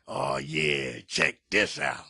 Oh yeah, check this out.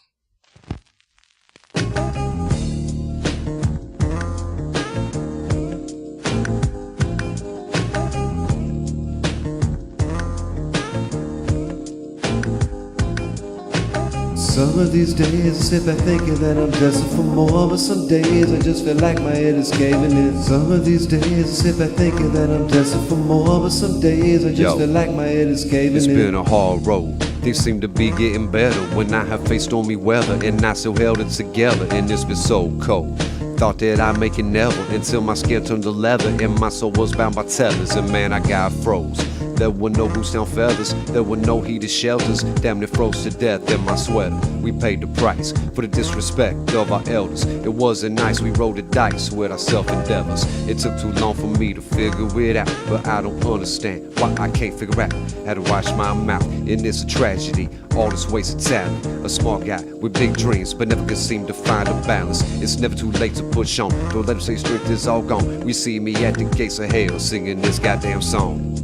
Some of these days I sit back thinking that I'm destined for more, but some days I just feel like my head is caving in. Some of these days I sit back thinking that I'm destined for more, but some days I just feel like my head is caving in. It's been a hard road. Things seem to be getting better when I have faced stormy weather, and I still held it together, and it's been so cold. Thought that I'd make it never, until my skin turned to leather and my soul was bound by tethers, and man, I got froze. There were no roots down feathers, there were no heated shelters, damn near froze to death in my sweater. We paid the price for the disrespect of our elders. It wasn't nice, we rolled the dice with our self-endeavors. It took too long for me to figure it out, but I don't understand why I can't figure out how to wash my mouth. And it's a tragedy, all this wasted talent. A smart guy with big dreams, but never could seem to find a balance. It's never too late to push on, don't let them say strength is all gone. We see me at the gates of hell singing this goddamn song.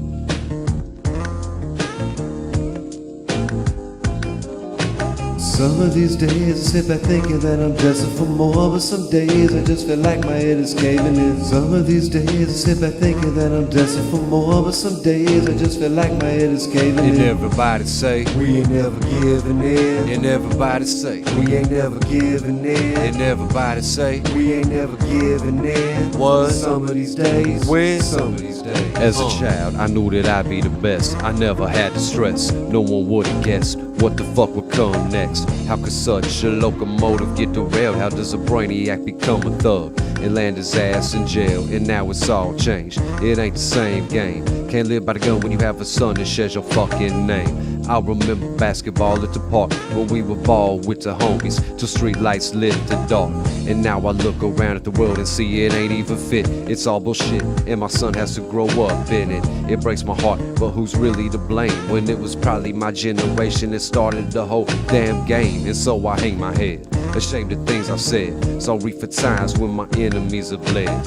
Some of these days I sit back thinking that I'm destined for more, but some days I just feel like my head is caving in. Some of these days I sit back thinking that I'm destined for more, but some days I just feel like my head is caving in. And everybody say, we ain't never giving in. and everybody say, We ain't never giving in. and everybody say, We ain't never giving in. what? Some of these days. When? Some of these days. As a child, I knew that I'd be the best. I never had to stress. No one would've guessed what the fuck would come next. How could such a locomotive get derailed? How does a brainiac become a thug and land his ass in jail? And now it's all changed. It ain't the same game. Can't live by the gun when you have a son that shares your fucking name. I remember basketball at the park when we would ball with the homies till street lights lit the dark. And now I look around at the world and see it ain't even fit. It's all bullshit, and my son has to grow up in it. It breaks my heart, but who's really to blame when it was probably my generation that started the whole damn game? And so I hang my head, ashamed of things I've said. Sorry for times when my enemies have bled.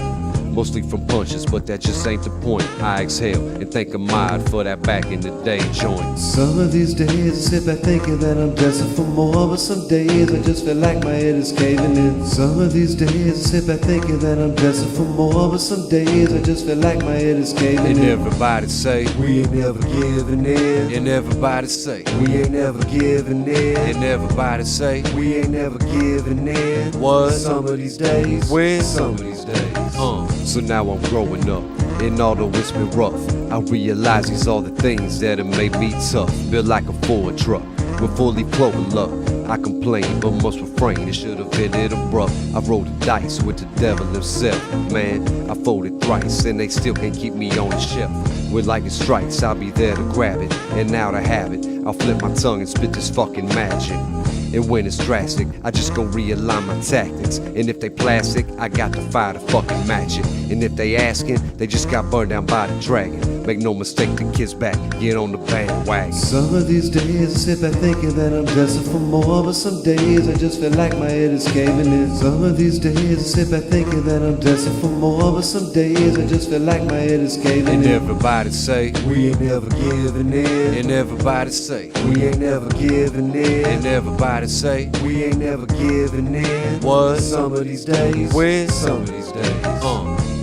Mostly from punches, but that just ain't the point. I exhale and thank Ahmad for that back in the day joint. Some of these days I sit back thinking that I'm destined for more, but some days I just feel like my head is caving in. Some of these days I sit back thinking that I'm destined for more, but some days I just feel like my head is caving And in. everybody say, We ain't never giving in. and everybody say, We ain't never giving in. and everybody say, We ain't never giving in. what? Some of these days. When? Some of these days. So now I'm growing up, and although it's been rough, I realize these are the things that have made me tough. Built like a Ford truck, with fully clover luck. I complain, but must refrain, it should have been it abrupt. I rolled the dice with the devil himself, man. I folded thrice, and they still can't keep me on the shelf. With lightning strikes, I'll be there to grab it, and now to have it, I'll flip my tongue and spit this fucking magic. And when it's drastic, I just gon' realign my tactics. And if they plastic, I got to fire the fucking magic. And if they asking, they just got burned down by the dragon. Make no mistake, the kids back, get on the bandwagon. Some of these days I sit back thinking that I'm destined for more, but some days I just feel like my head is caving in. Some of these days I sit back thinking that I'm destined for more, but some days I just feel like my head is caving And in. everybody say, We ain't never giving in. and everybody say, We ain't never giving in. and everybody say, We ain't never giving in. what? Some of these days. When? Some of these days.